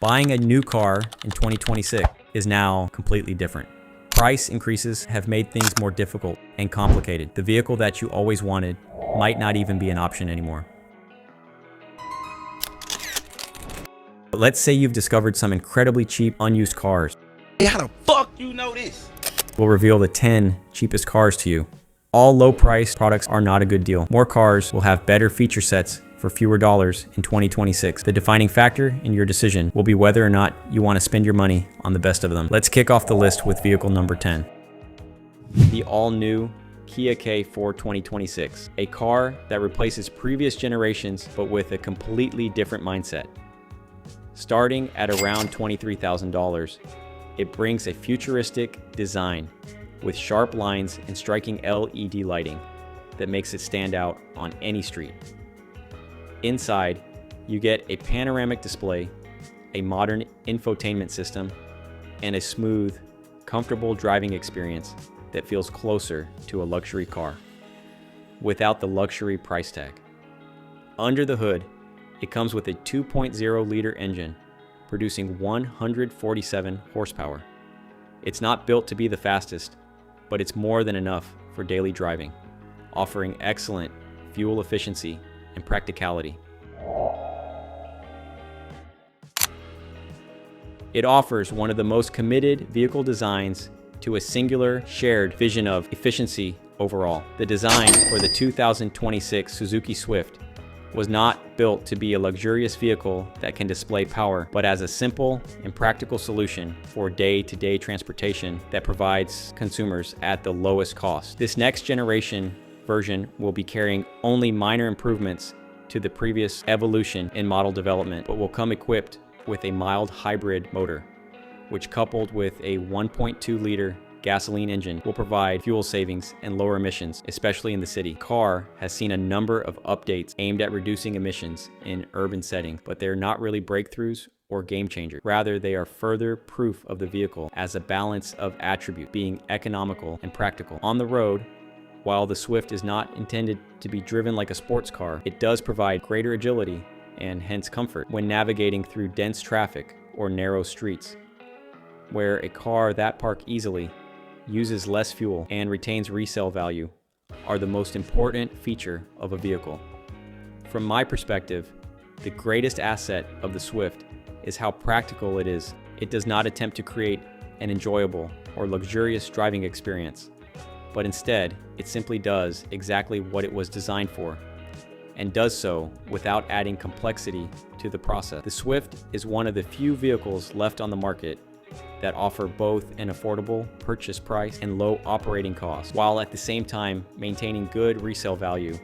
Buying a new car in 2026 is now completely different. Price increases have made things more difficult and complicated. The vehicle that you always wanted might not even be an option anymore. But let's say you've discovered some incredibly cheap unused cars. Hey, how the fuck you know this? We'll reveal the 10 cheapest cars to you. All low-priced products are not a good deal. More cars will have better feature sets for fewer dollars in 2026. The defining factor in your decision will be whether or not you want to spend your money on the best of them. Let's kick off the list with vehicle number 10. The all-new Kia K4 2026, a car that replaces previous generations but with a completely different mindset. Starting at around $23,000, it brings a futuristic design with sharp lines and striking LED lighting that makes it stand out on any street. Inside, you get a panoramic display, a modern infotainment system, and a smooth, comfortable driving experience that feels closer to a luxury car, without the luxury price tag. Under the hood, it comes with a 2.0-liter engine, producing 147 horsepower. It's not built to be the fastest, but it's more than enough for daily driving, offering excellent fuel efficiency and practicality. It offers one of the most committed vehicle designs to a singular shared vision of efficiency overall. The design for the 2026 Suzuki Swift was not built to be a luxurious vehicle that can display power, but as a simple and practical solution for day-to-day transportation that provides consumers at the lowest cost. This next generation version will be carrying only minor improvements to the previous evolution in model development, but will come equipped with a mild hybrid motor, which coupled with a 1.2-liter gasoline engine will provide fuel savings and lower emissions, especially in the city. The car has seen a number of updates aimed at reducing emissions in urban settings, but they're not really breakthroughs or game changers. Rather, they are further proof of the vehicle as a balance of attributes, being economical and practical. On the road, while the Swift is not intended to be driven like a sports car, it does provide greater agility and hence comfort when navigating through dense traffic or narrow streets, where a car that parks easily, uses less fuel, and retains resale value are the most important feature of a vehicle. From my perspective, the greatest asset of the Swift is how practical it is. It does not attempt to create an enjoyable or luxurious driving experience, but instead, it simply does exactly what it was designed for, and does so without adding complexity to the process. The Swift is one of the few vehicles left on the market that offer both an affordable purchase price and low operating costs, while at the same time maintaining good resale value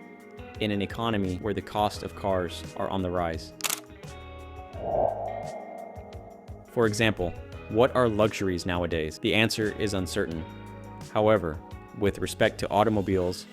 in an economy where the cost of cars are on the rise. For example, what are luxuries nowadays? The answer is uncertain. However, with respect to automobiles,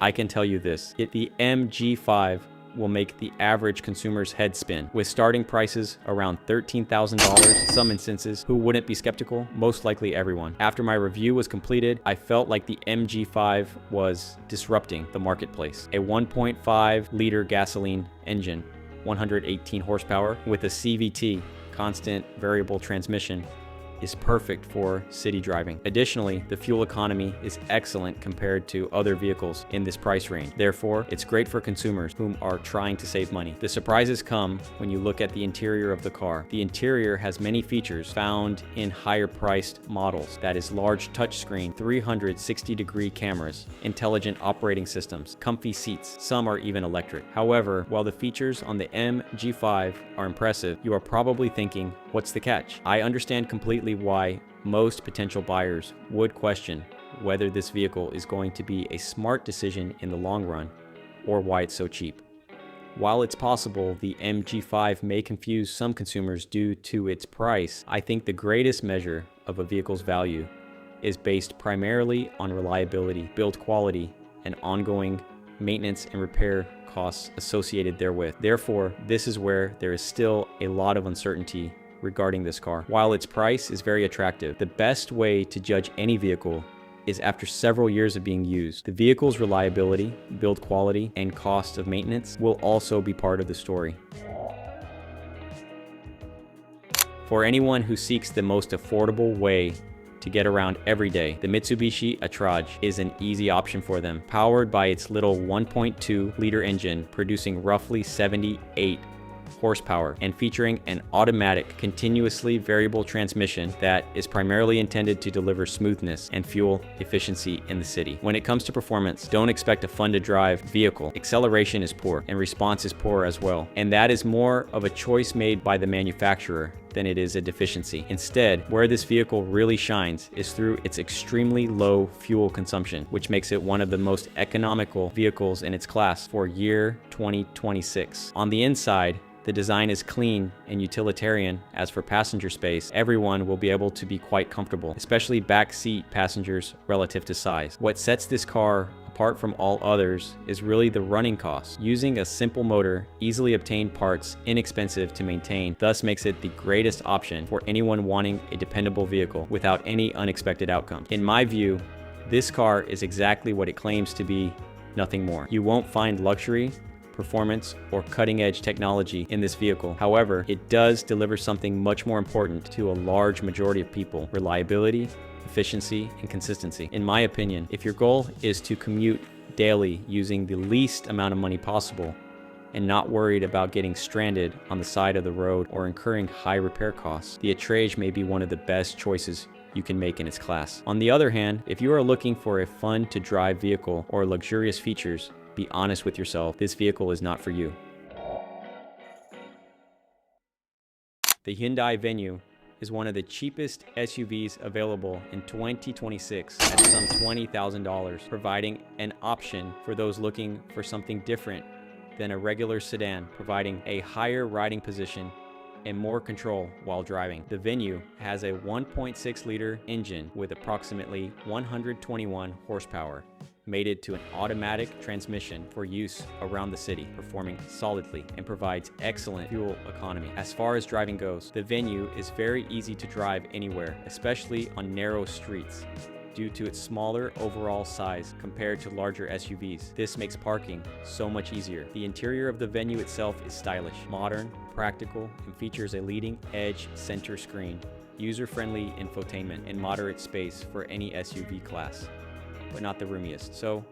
I can tell you this: the MG5 will make the average consumer's head spin. With starting prices around $13,000, some instances, who wouldn't be skeptical? Most likely everyone. After my review was completed, I felt like the MG5 was disrupting the marketplace. A 1.5-liter gasoline engine, 118 horsepower, with a CVT, constant variable transmission, is perfect for city driving. Additionally, the fuel economy is excellent compared to other vehicles in this price range. Therefore, it's great for consumers whom are trying to save money. The surprises come when you look at the interior of the car. The interior has many features found in higher priced models. That is large touchscreen, 360-degree cameras, intelligent operating systems, comfy seats. Some are even electric. However, while the features on the MG5 are impressive, you are probably thinking, what's the catch? I understand completely why most potential buyers would question whether this vehicle is going to be a smart decision in the long run, or why it's so cheap. While it's possible the MG5 may confuse some consumers due to its price, I think the greatest measure of a vehicle's value is based primarily on reliability, build quality, and ongoing maintenance and repair costs associated therewith. Therefore, this is where there is still a lot of uncertainty regarding this car. While its price is very attractive, the best way to judge any vehicle is after several years of being used. The vehicle's reliability, build quality, and cost of maintenance will also be part of the story. For anyone who seeks the most affordable way to get around every day, the Mitsubishi Attrage is an easy option for them. Powered by its little 1.2-liter engine, producing roughly 78 horsepower and featuring an automatic, continuously variable transmission that is primarily intended to deliver smoothness and fuel efficiency in the city. When it comes to performance, don't expect a fun-to-drive vehicle. Acceleration is poor and response is poor as well, and that is more of a choice made by the manufacturer than it is a deficiency. Instead, where this vehicle really shines is through its extremely low fuel consumption, which makes it one of the most economical vehicles in its class for year 2026. On the inside, the design is clean and utilitarian. As for passenger space, everyone will be able to be quite comfortable, especially back seat passengers relative to size. What sets this car apart from all others is really the running costs. Using a simple motor, easily obtained parts, inexpensive to maintain, thus makes it the greatest option for anyone wanting a dependable vehicle without any unexpected outcomes. In my view, this car is exactly what it claims to be, nothing more. You won't find luxury, performance, or cutting-edge technology in this vehicle. However, it does deliver something much more important to a large majority of people: reliability, efficiency, and consistency. In my opinion, if your goal is to commute daily using the least amount of money possible and not worried about getting stranded on the side of the road or incurring high repair costs, the Attrage may be one of the best choices you can make in its class. On the other hand, if you are looking for a fun-to-drive vehicle or luxurious features, be honest with yourself, this vehicle is not for you. The Hyundai Venue is one of the cheapest SUVs available in 2026 at some $20,000, providing an option for those looking for something different than a regular sedan, providing a higher riding position and more control while driving. The Venue has a 1.6-liter engine with approximately 121 horsepower, mated to an automatic transmission for use around the city, performing solidly and provides excellent fuel economy. As far as driving goes, the Venue is very easy to drive anywhere, especially on narrow streets, due to its smaller overall size compared to larger SUVs. This makes parking so much easier. The interior of the Venue itself is stylish, modern, practical, and features a leading-edge center screen, user-friendly infotainment, and moderate space for any SUV class, but not the roomiest. So,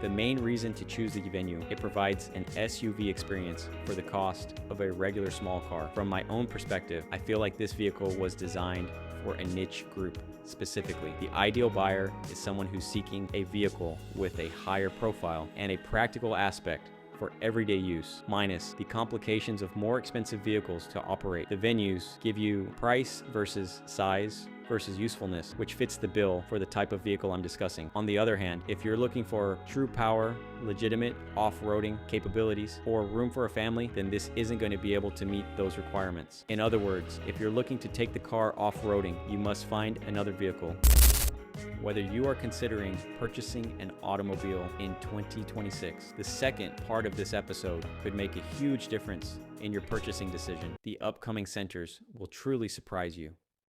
the main reason to choose the Venue, it provides an SUV experience for the cost of a regular small car. From my own perspective, I feel like this vehicle was designed for a niche group specifically. The ideal buyer is someone who's seeking a vehicle with a higher profile and a practical aspect for everyday use, minus the complications of more expensive vehicles to operate. The Venues give you price versus size versus usefulness, which fits the bill for the type of vehicle I'm discussing. On the other hand, if you're looking for true power, legitimate off-roading capabilities, or room for a family, then this isn't going to be able to meet those requirements. In other words, if you're looking to take the car off-roading, you must find another vehicle. Whether you are considering purchasing an automobile in 2026, the second part of this episode could make a huge difference in your purchasing decision. The upcoming centers will truly surprise you.